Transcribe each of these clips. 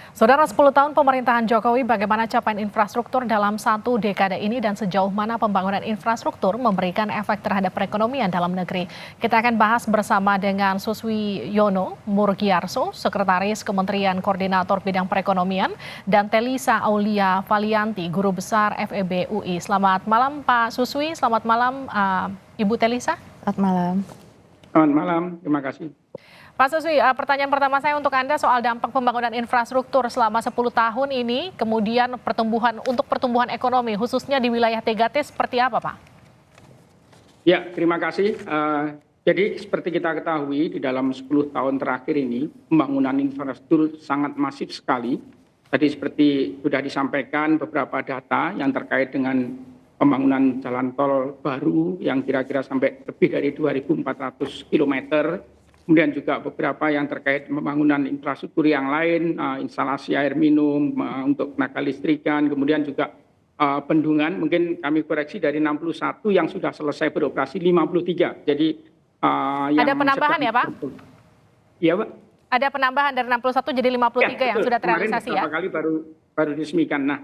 Saudara, 10 tahun pemerintahan Jokowi, bagaimana capaian infrastruktur dalam satu dekade ini dan sejauh mana pembangunan infrastruktur memberikan efek terhadap perekonomian dalam negeri. Kita akan bahas bersama dengan Suswi Yono Murgiarso, Sekretaris Kementerian Koordinator Bidang Perekonomian, dan Telisa Aulia Valianti, Guru Besar FEB UI. Selamat malam Pak Suswi, selamat malam Ibu Telisa. Selamat malam. Selamat malam, terima kasih. Pak Suswi, pertanyaan pertama saya untuk Anda soal dampak pembangunan infrastruktur selama 10 tahun ini, kemudian pertumbuhan ekonomi, khususnya di wilayah 3T seperti apa, Pak? Ya, terima kasih. Jadi seperti kita ketahui, di dalam 10 tahun terakhir ini, pembangunan infrastruktur sangat masif sekali. Tadi seperti sudah disampaikan beberapa data yang terkait dengan pembangunan jalan tol baru yang kira-kira sampai lebih dari 2.400 kilometer. Kemudian juga beberapa yang terkait pembangunan infrastruktur yang lain, instalasi air minum untuk tenaga listrikan, kemudian juga bendungan, mungkin kami koreksi dari 61 yang sudah selesai beroperasi 53. Jadi ada penambahan ya, Pak? Iya, Pak. Ada penambahan dari 61 jadi 53 yang sudah terrealisasi ya? Kemarin kali baru diresmikan. Nah,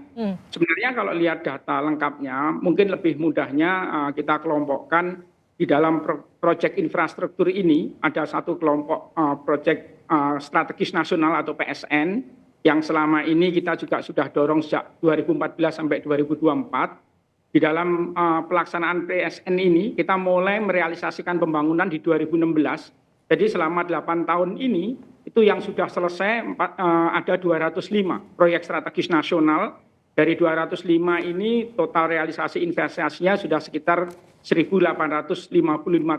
sebenarnya kalau lihat data lengkapnya, mungkin lebih mudahnya kita kelompokkan. Di dalam proyek infrastruktur ini ada satu kelompok proyek strategis nasional atau PSN yang selama ini kita juga sudah dorong sejak 2014 sampai 2024. Di dalam pelaksanaan PSN ini kita mulai merealisasikan pembangunan di 2016. Jadi selama 8 tahun ini itu yang sudah selesai ada 205 proyek strategis nasional. Dari 205 ini total realisasi investasinya sudah sekitar 1.855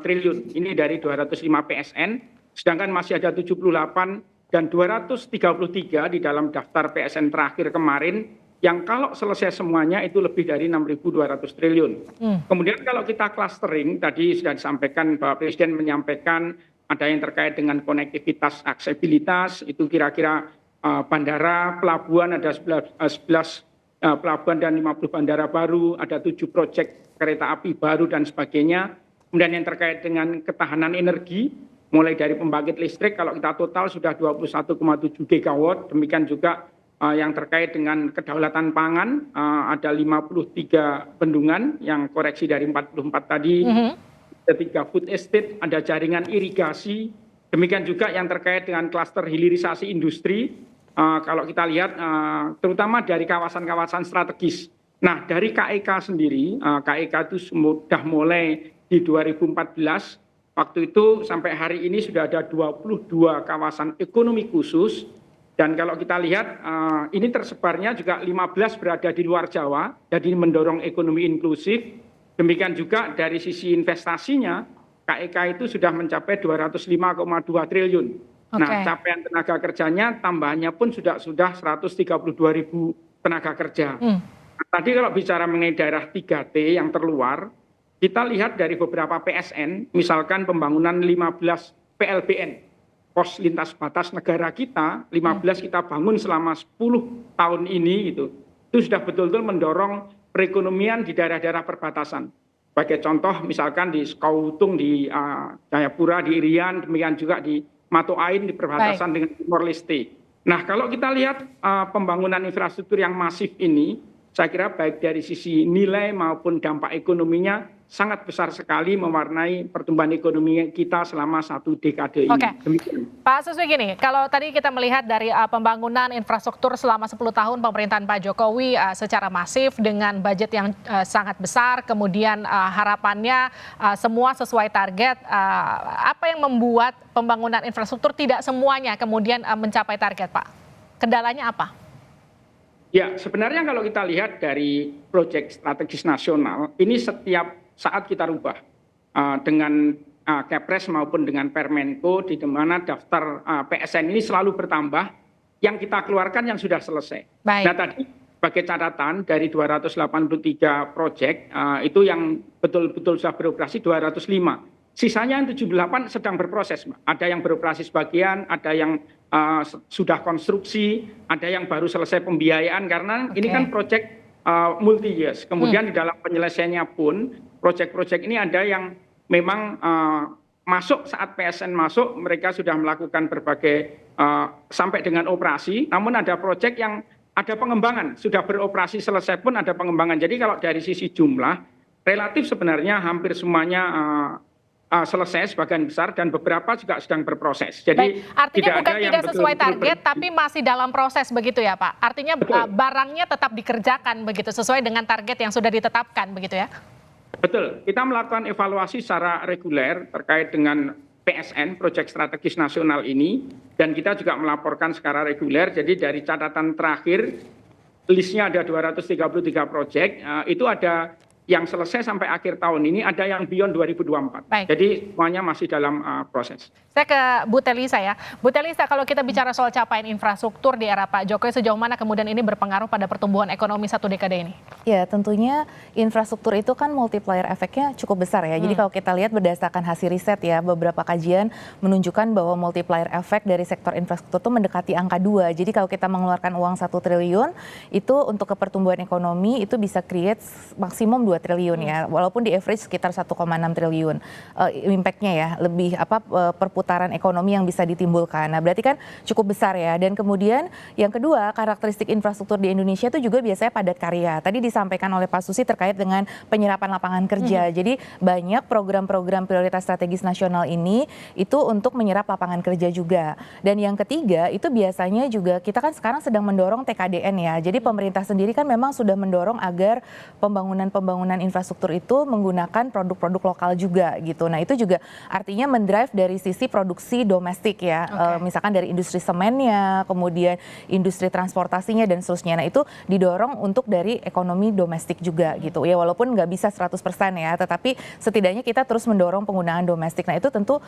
triliun. Ini dari 205 PSN, sedangkan masih ada 78 dan 233 di dalam daftar PSN terakhir kemarin, yang kalau selesai semuanya itu lebih dari 6.200 triliun. Kemudian kalau kita clustering, tadi sudah disampaikan Bapak Presiden menyampaikan ada yang terkait dengan konektivitas, aksesibilitas, itu kira-kira bandara, pelabuhan ada 11 pelabuhan dan 50 bandara baru, ada 7 proyek kereta api baru dan sebagainya. Kemudian yang terkait dengan ketahanan energi, mulai dari pembangkit listrik, kalau kita total sudah 21,7 gigawatt. Demikian juga yang terkait dengan kedaulatan pangan, ada 53 bendungan yang koreksi dari 44 tadi. Ketiga food estate, ada jaringan irigasi. Demikian juga yang terkait dengan klaster hilirisasi industri. Kalau kita lihat terutama dari kawasan-kawasan strategis. Nah, dari KEK sendiri, KEK itu sudah mulai di 2014, waktu itu sampai hari ini sudah ada 22 kawasan ekonomi khusus. Dan kalau kita lihat ini tersebarnya juga 15 berada di luar Jawa, jadi mendorong ekonomi inklusif. Demikian juga dari sisi investasinya, KEK itu sudah mencapai 205,2 triliun. Nah, capaian tenaga kerjanya tambahannya pun sudah 132.000 tenaga kerja. Tadi kalau bicara mengenai daerah 3T yang terluar, kita lihat dari beberapa PSN, misalkan pembangunan 15 PLBN, pos lintas batas negara kita, 15 kita bangun selama 10 tahun ini gitu. Itu sudah betul-betul mendorong perekonomian di daerah-daerah perbatasan. Sebagai contoh misalkan di Skautung, di Jayapura, di Irian, demikian juga di Matoain di perbatasan dengan Timor Leste. Nah, kalau kita lihat pembangunan infrastruktur yang masif ini, saya kira baik dari sisi nilai maupun dampak ekonominya sangat besar sekali mewarnai pertumbuhan ekonomi kita selama satu dekade ini. Pak Suswi, gini, kalau tadi kita melihat dari pembangunan infrastruktur selama 10 tahun pemerintahan Pak Jokowi secara masif dengan budget yang sangat besar, kemudian harapannya semua sesuai target. Apa yang membuat pembangunan infrastruktur tidak semuanya kemudian mencapai target, Pak? Kendalanya apa? Ya, sebenarnya kalau kita lihat dari proyek strategis nasional, ini setiap saat kita rubah dengan Kepres maupun dengan Permenko, di mana daftar PSN ini selalu bertambah, yang kita keluarkan yang sudah selesai. Nah, tadi sebagai catatan dari 283 proyek itu yang betul-betul sudah beroperasi 205. Sisanya yang 78 sedang berproses, Mbak. Ada yang beroperasi sebagian, ada yang sudah konstruksi, ada yang baru selesai pembiayaan, karena ini kan proyek multi years. Kemudian di dalam penyelesaiannya pun, proyek-proyek ini ada yang memang masuk saat PSN masuk, mereka sudah melakukan berbagai sampai dengan operasi, namun ada proyek yang ada pengembangan, sudah beroperasi selesai pun ada pengembangan. Jadi kalau dari sisi jumlah, relatif sebenarnya hampir semuanya selesai sebagian besar dan beberapa juga sedang berproses. Jadi artinya bukan yang tidak sesuai target, tapi masih dalam proses begitu ya Pak? Artinya barangnya tetap dikerjakan begitu, sesuai dengan target yang sudah ditetapkan begitu ya? Betul, kita melakukan evaluasi secara reguler terkait dengan PSN, Proyek Strategis Nasional ini, dan kita juga melaporkan secara reguler. Jadi dari catatan terakhir, listnya ada 233 proyek, itu ada yang selesai sampai akhir tahun ini, ada yang beyond 2024. Baik. Jadi semuanya masih dalam proses. Saya ke Bu Telisa ya. Bu Telisa, kalau kita bicara soal capaian infrastruktur di era Pak Jokowi, sejauh mana kemudian ini berpengaruh pada pertumbuhan ekonomi satu dekade ini? Ya, tentunya infrastruktur itu kan multiplier efeknya cukup besar ya. Jadi kalau kita lihat berdasarkan hasil riset ya, beberapa kajian menunjukkan bahwa multiplier efek dari sektor infrastruktur itu mendekati angka 2. Jadi kalau kita mengeluarkan uang 1 triliun, itu untuk pertumbuhan ekonomi itu bisa create maksimum 2 triliun ya. Walaupun di average sekitar 1,6 triliun. Impact-nya ya, lebih perputaran ekonomi yang bisa ditimbulkan. Nah, berarti kan cukup besar ya. Dan kemudian yang kedua, karakteristik infrastruktur di Indonesia itu juga biasanya padat karya. Tadi disampaikan oleh Pak Susi terkait dengan penyerapan lapangan kerja. Jadi banyak program-program prioritas strategis nasional ini itu untuk menyerap lapangan kerja juga. Dan yang ketiga, itu biasanya juga kita kan sekarang sedang mendorong TKDN ya. Jadi pemerintah sendiri kan memang sudah mendorong agar pembangunan infrastruktur itu menggunakan produk-produk lokal juga gitu. Nah, itu juga artinya mendrive dari sisi produksi domestik ya. Misalkan dari industri semennya, kemudian industri transportasinya dan seterusnya. Nah, itu didorong untuk dari ekonomi domestik juga gitu. Ya walaupun nggak bisa 100% ya, tetapi setidaknya kita terus mendorong penggunaan domestik. Nah, itu tentu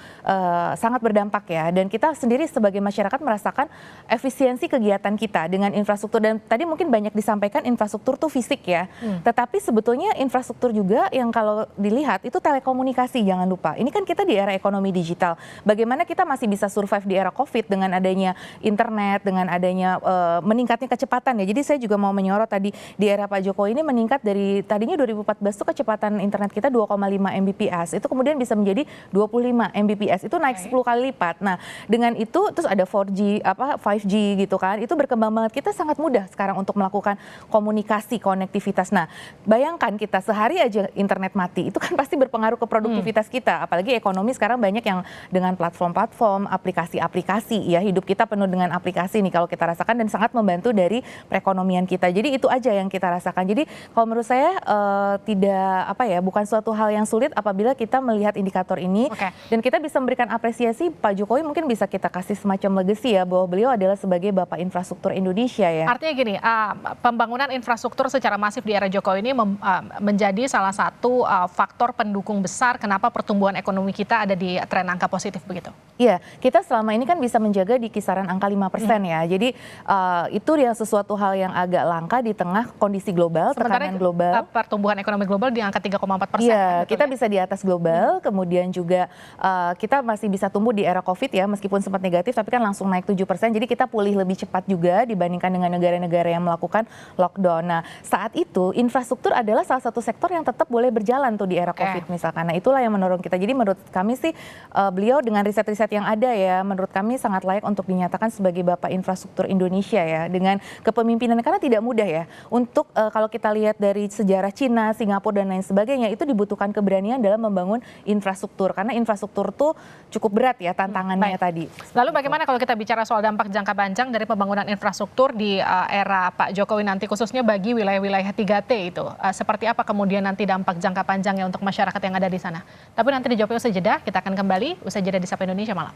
sangat berdampak ya. Dan kita sendiri sebagai masyarakat merasakan efisiensi kegiatan kita dengan infrastruktur. Dan tadi mungkin banyak disampaikan infrastruktur tuh fisik ya. Tetapi sebetulnya infrastruktur juga yang kalau dilihat itu telekomunikasi, jangan lupa. Ini kan kita di era ekonomi digital. Bagaimana kita masih bisa survive di era COVID dengan adanya internet, dengan adanya meningkatnya kecepatan ya. Jadi saya juga mau menyorot tadi di era Pak Jokowi ini meningkat dari tadinya 2014 itu kecepatan internet kita 2,5 Mbps. Itu kemudian bisa menjadi 25 Mbps. Itu naik 10 kali lipat. Nah, dengan itu terus ada 4G, 5G gitu kan. Itu berkembang banget. Kita sangat mudah sekarang untuk melakukan komunikasi, konektivitas. Nah, bayangkan kita sehari aja internet mati, itu kan pasti berpengaruh ke produktivitas kita. Apalagi ekonomi sekarang banyak yang dengan platform-platform, aplikasi-aplikasi ya, hidup kita penuh dengan aplikasi nih kalau kita rasakan dan sangat membantu dari perekonomian kita. Jadi itu aja yang kita rasakan. Jadi kalau menurut saya bukan suatu hal yang sulit apabila kita melihat indikator ini dan kita bisa memberikan apresiasi. Pak Jokowi mungkin bisa kita kasih semacam legacy ya, bahwa beliau adalah sebagai Bapak Infrastruktur Indonesia ya. Artinya gini, pembangunan infrastruktur secara masif di era Jokowi ini menjadi salah satu faktor pendukung besar kenapa pertumbuhan ekonomi kita ada di tren angka positif begitu. Iya, kita selama ini kan bisa menjaga di kisaran angka 5% ya. Jadi itu yang sesuatu hal yang agak langka di tengah kondisi global, tekanan global. Pertumbuhan ekonomi global di angka 3,4%. Iya, kita bisa di atas global, kemudian juga kita masih bisa tumbuh di era COVID ya, meskipun sempat negatif tapi kan langsung naik 7%. Jadi kita pulih lebih cepat juga dibandingkan dengan negara-negara yang melakukan lockdown. Nah, saat itu infrastruktur adalah salah satu sektor yang tetap boleh berjalan tuh di era COVID misalkan. Nah, itulah yang mendorong kita. Jadi menurut kami sih beliau dengan riset-riset yang ada ya, menurut kami sangat layak untuk dinyatakan sebagai Bapak Infrastruktur Indonesia ya, dengan kepemimpinannya, karena tidak mudah ya untuk kalau kita lihat dari sejarah Cina, Singapura dan lain sebagainya, itu dibutuhkan keberanian dalam membangun infrastruktur karena infrastruktur tuh cukup berat ya tantangannya tadi. Lalu bagaimana kalau kita bicara soal dampak jangka panjang dari pembangunan infrastruktur di era Pak Jokowi nanti, khususnya bagi wilayah-wilayah 3T itu, seperti apa kemudian nanti dampak jangka panjangnya untuk masyarakat yang ada di sana? Tapi nanti dijawabnya usai jeda, kita akan kembali usai jeda di Sapa Indonesia Malam.